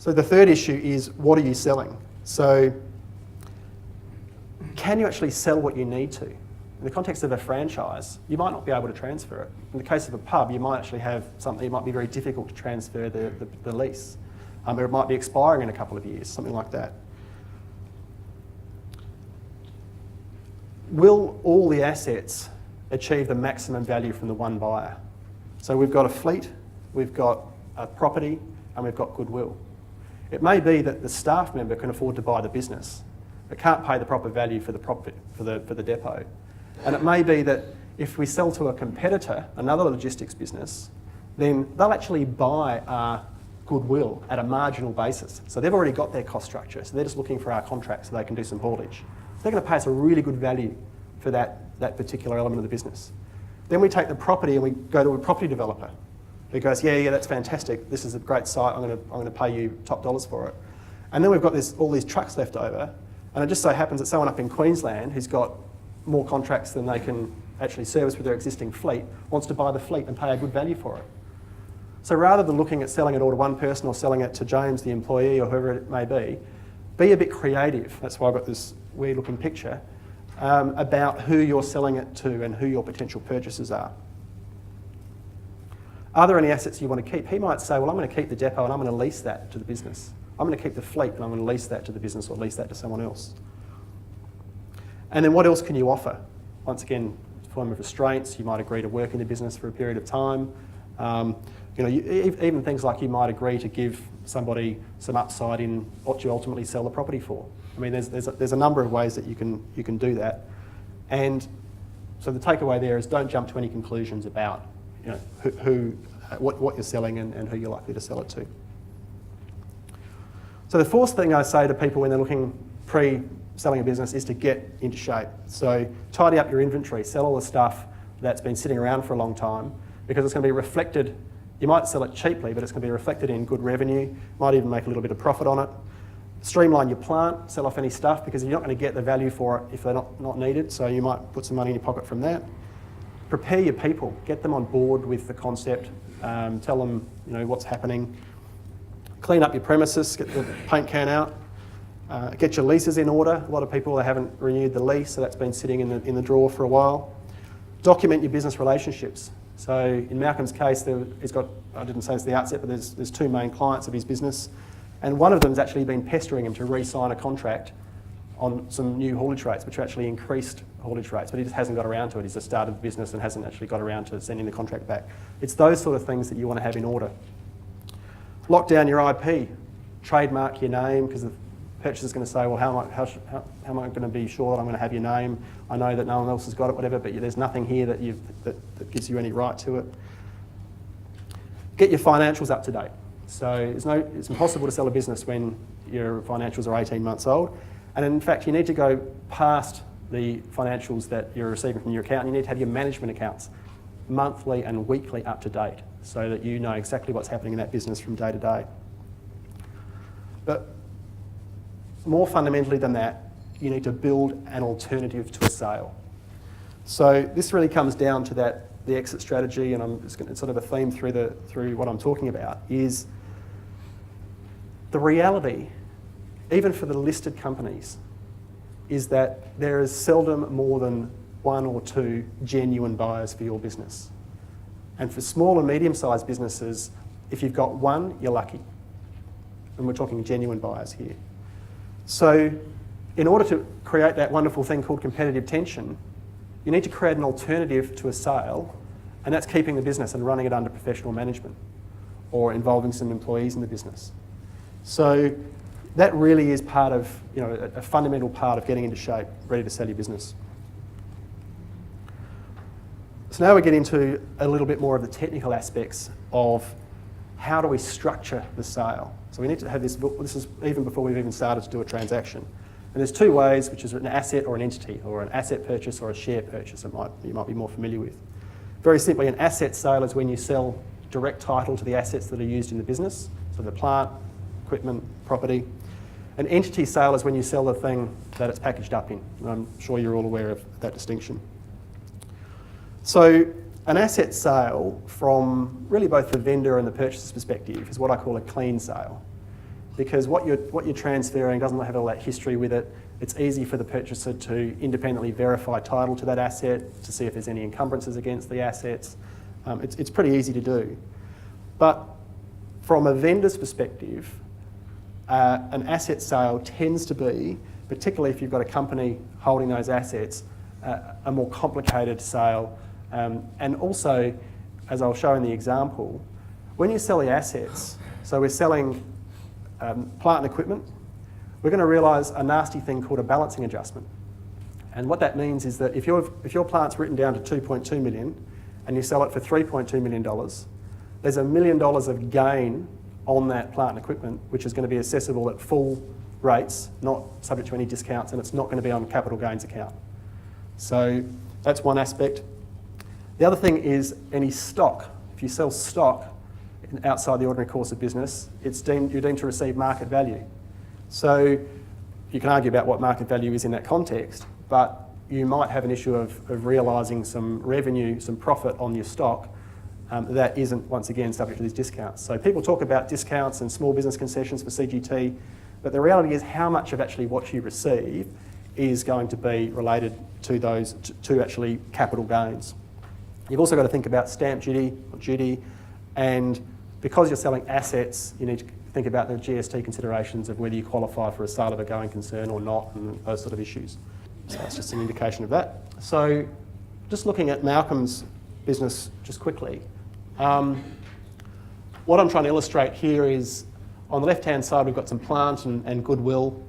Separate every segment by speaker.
Speaker 1: So the third issue is, what are you selling? So can you actually sell what you need to? In the context of a franchise, you might not be able to transfer it. In the case of a pub, you might actually have something, it might be very difficult to transfer the lease. Or it might be expiring in a couple of years, something like that. Will all the assets achieve the maximum value from the one buyer? So we've got a fleet, we've got a property, and we've got goodwill. It may be that the staff member can afford to buy the business, but can't pay the proper value for the depot. And it may be that if we sell to a competitor, another logistics business, then they'll actually buy our goodwill at a marginal basis. So they've already got their cost structure, so they're just looking for our contract so they can do some haulage. So they're going to pay us a really good value for that particular element of the business. Then we take the property and we go to a property developer who goes, yeah, that's fantastic. This is a great site. I'm going to pay you top dollars for it. And then we've got all these trucks left over, and it just so happens that someone up in Queensland who's got more contracts than they can actually service with their existing fleet wants to buy the fleet and pay a good value for it. So rather than looking at selling it all to one person or selling it to James, the employee, or whoever it may be a bit creative. That's why I've got this weird looking picture about who you're selling it to and who your potential purchasers are. Are there any assets you want to keep? He might say, well, I'm going to keep the depot and I'm going to lease that to the business. I'm going to keep the fleet and I'm going to lease that to the business or lease that to someone else. And then what else can you offer? Once again, form of restraints. You might agree to work in the business for a period of time. Even things like you might agree to give somebody some upside in what you ultimately sell the property for. I mean, there's a number of ways that you can do that. And so the takeaway there is, don't jump to any conclusions about what you're selling and who you're likely to sell it to. So the fourth thing I say to people when they're looking pre-selling a business is to get into shape. So tidy up your inventory, sell all the stuff that's been sitting around for a long time, because it's going to be reflected. You might sell it cheaply, but it's going to be reflected in good revenue, might even make a little bit of profit on it. Streamline your plant, sell off any stuff, because you're not going to get the value for it if they're not needed, so you might put some money in your pocket from that. Prepare your people, get them on board with the concept, tell them what's happening. Clean up your premises, get the paint can out, get your leases in order. A lot of people, they haven't renewed the lease, so that's been sitting in the drawer for a while. Document your business relationships. So in Malcolm's case, he's got, I didn't say this at the outset, but there's two main clients of his business, and one of them's actually been pestering him to re-sign a contract on some new haulage rates, which are actually increased haulage rates, but he just hasn't got around to it. He's just started the business and hasn't actually got around to sending the contract back. It's those sort of things that you want to have in order. Lock down your IP, trademark your name, because the purchaser's going to say, well, how am I going to be sure that I'm going to have your name? I know that no one else has got it, whatever, but there's nothing here that gives you any right to it. Get your financials up to date. So it's impossible to sell a business when your financials are 18 months old. And in fact, you need to go past the financials that you're receiving from your account. You need to have your management accounts monthly and weekly up to date so that you know exactly what's happening in that business from day to day. But more fundamentally than that, you need to build an alternative to a sale. So this really comes down to the exit strategy, and it's sort of a theme through what I'm talking about, is the reality, even for the listed companies, is that there is seldom more than one or two genuine buyers for your business. And for small and medium-sized businesses, if you've got one, you're lucky. And we're talking genuine buyers here. So in order to create that wonderful thing called competitive tension, you need to create an alternative to a sale, and that's keeping the business and running it under professional management or involving some employees in the business. So that really is part of, a fundamental part of getting into shape, ready to sell your business. So now we get into a little bit more of the technical aspects of how do we structure the sale. So we need to have this is even before we've even started to do a transaction. And there's two ways, which is an asset or an entity, or an asset purchase or a share purchase you might be more familiar with. Very simply, an asset sale is when you sell direct title to the assets that are used in the business, so the plant, equipment, property. An entity sale is when you sell the thing that it's packaged up in. And I'm sure you're all aware of that distinction. So an asset sale, from really both the vendor and the purchaser's perspective, is what I call a clean sale. because what you're transferring doesn't have all that history with it. It's easy for the purchaser to independently verify title to that asset, to see if there's any encumbrances against the assets. It's pretty easy to do. But from a vendor's perspective, an asset sale tends to be, particularly if you've got a company holding those assets, a more complicated sale. And also, as I'll show in the example, when you sell the assets, so we're selling plant and equipment, we're going to realise a nasty thing called a balancing adjustment. And what that means is that if your plant's written down to 2.2 million and you sell it for $3.2 million, there's $1 million of gain on that plant and equipment, which is going to be assessable at full rates, not subject to any discounts, and it's not going to be on capital gains account. So that's one aspect. The other thing is any stock. If you sell stock outside the ordinary course of business, you're deemed to receive market value. So you can argue about what market value is in that context, but you might have an issue of realising some revenue, some profit on your stock that isn't, once again, subject to these discounts. So people talk about discounts and small business concessions for CGT, but the reality is how much of actually what you receive is going to be related to those, to actually capital gains. You've also got to think about stamp duty, and because you're selling assets, you need to think about the GST considerations of whether you qualify for a sale of a going concern or not, and those sort of issues. So that's just an indication of that. So just looking at Malcolm's business just quickly, what I'm trying to illustrate here is on the left-hand side we've got some plant and goodwill.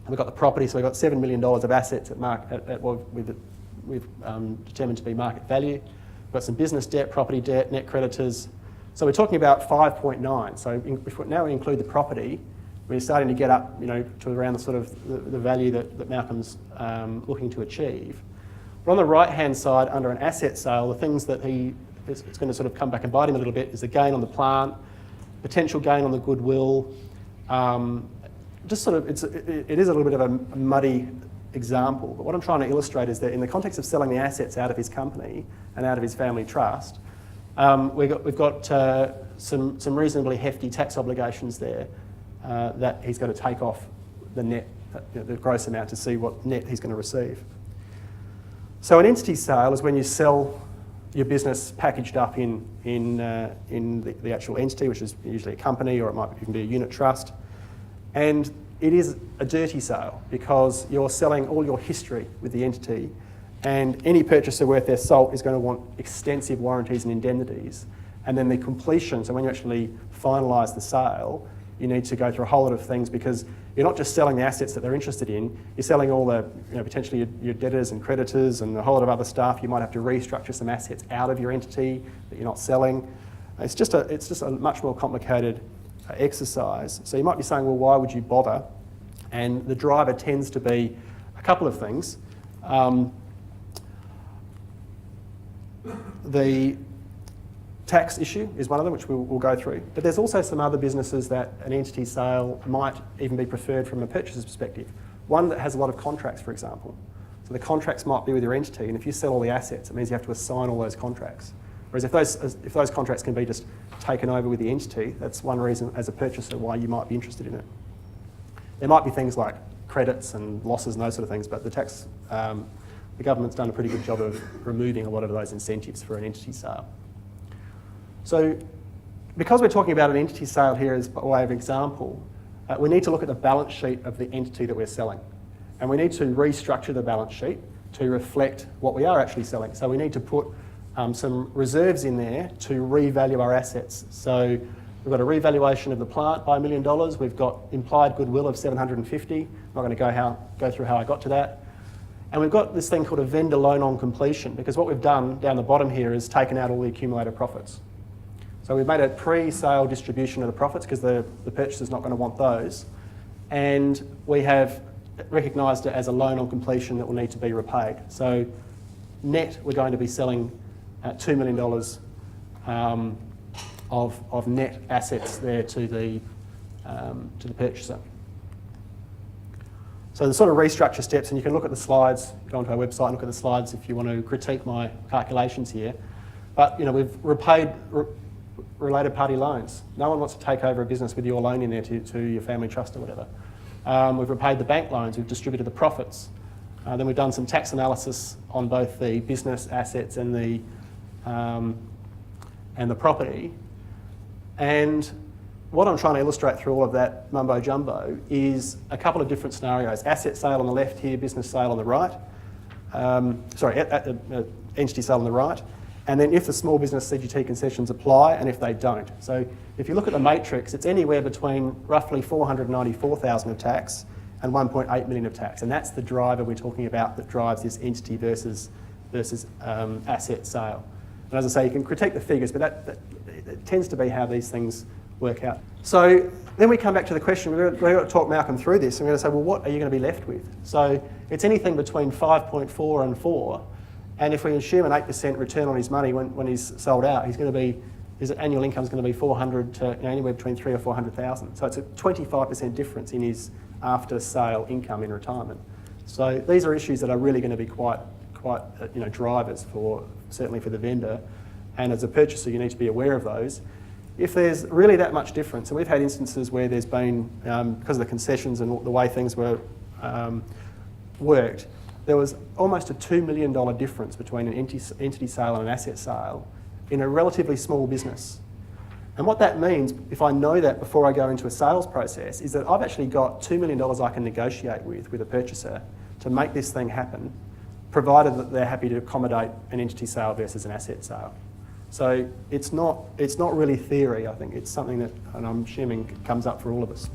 Speaker 1: We've got the property, so we've got $7 million of assets at what we've determined to be market value. We've got some business debt, property debt, net creditors. So we're talking about 5.9. So if now we include the property, we're starting to get up, to around the sort of the value that Malcolm's looking to achieve. But on the right-hand side, under an asset sale, the things that it's going to sort of come back and bite him a little bit is the gain on the plant, potential gain on the goodwill. Just sort of, it is a little bit of a muddy example, but what I'm trying to illustrate is that in the context of selling the assets out of his company and out of his family trust, we've got some reasonably hefty tax obligations there that he's got to take off the net, the gross amount, to see what net he's going to receive. So an entity sale is when you sell your business packaged up in the actual entity, which is usually a company, or it might even be a unit trust. And it is a dirty sale because you're selling all your history with the entity, and any purchaser worth their salt is going to want extensive warranties and indemnities. And then the completion, so when you actually finalise the sale, you need to go through a whole lot of things, because you're not just selling the assets that they're interested in, you're selling all the, potentially your debtors and creditors and a whole lot of other stuff. You might have to restructure some assets out of your entity that you're not selling. It's just a much more complicated exercise. So you might be saying, well, why would you bother? And the driver tends to be a couple of things. The tax issue is one of them, which we'll go through. But there's also some other businesses that an entity sale might even be preferred from a purchaser's perspective. One that has a lot of contracts, for example. So the contracts might be with your entity, and if you sell all the assets, it means you have to assign all those contracts. Whereas if those contracts can be just taken over with the entity, that's one reason as a purchaser why you might be interested in it. There might be things like credits and losses and those sort of things, but the government's done a pretty good job of removing a lot of those incentives for an entity sale. So because we're talking about an entity sale here as by way of example, we need to look at the balance sheet of the entity that we're selling. And we need to restructure the balance sheet to reflect what we are actually selling. So we need to put some reserves in there to revalue our assets. So we've got a revaluation of the plant by $1 million. We've got implied goodwill of $750. I'm not going to go through how I got to that. And we've got this thing called a vendor loan on completion, because what we've done down the bottom here is taken out all the accumulated profits. So we've made a pre-sale distribution of the profits because the purchaser's not going to want those. And we have recognised it as a loan on completion that will need to be repaid. So net, we're going to be selling at $2 million of net assets there to the purchaser. So the sort of restructure steps, and you can look at the slides, go onto our website and look at the slides if you want to critique my calculations here. But we've related party loans. No one wants to take over a business with your loan in there to your family trust or whatever. We've repaid the bank loans, we've distributed the profits. Then we've done some tax analysis on both the business assets and the property. And what I'm trying to illustrate through all of that mumbo jumbo is a couple of different scenarios. Asset sale on the left here, business sale on the right. Entity sale on the right. And then if the small business CGT concessions apply and if they don't. So if you look at the matrix, it's anywhere between roughly 494,000 of tax and 1.8 million of tax. And that's the driver we're talking about that drives this entity versus asset sale. And as I say, you can critique the figures, but that tends to be how these things work out. So then we come back to the question, we've got to talk Malcolm through this, and we're going to say, well, what are you going to be left with? So it's anything between 5.4 and 4, and if we assume an 8% return on his money when he's sold out, his annual income is going to be 400 to anywhere between 300,000 or 400,000. So it's a 25% difference in his after-sale income in retirement. So these are issues that are really going to be quite drivers certainly for the vendor, and as a purchaser you need to be aware of those. If there's really that much difference, and we've had instances where there's been, because of the concessions and the way things were worked, there was almost a $2 million difference between an entity sale and an asset sale in a relatively small business. And what that means, if I know that before I go into a sales process, is that I've actually got $2 million I can negotiate with a purchaser to make this thing happen, provided that they're happy to accommodate an entity sale versus an asset sale. So it's not really theory, I think. It's something that, and I'm assuming, comes up for all of us.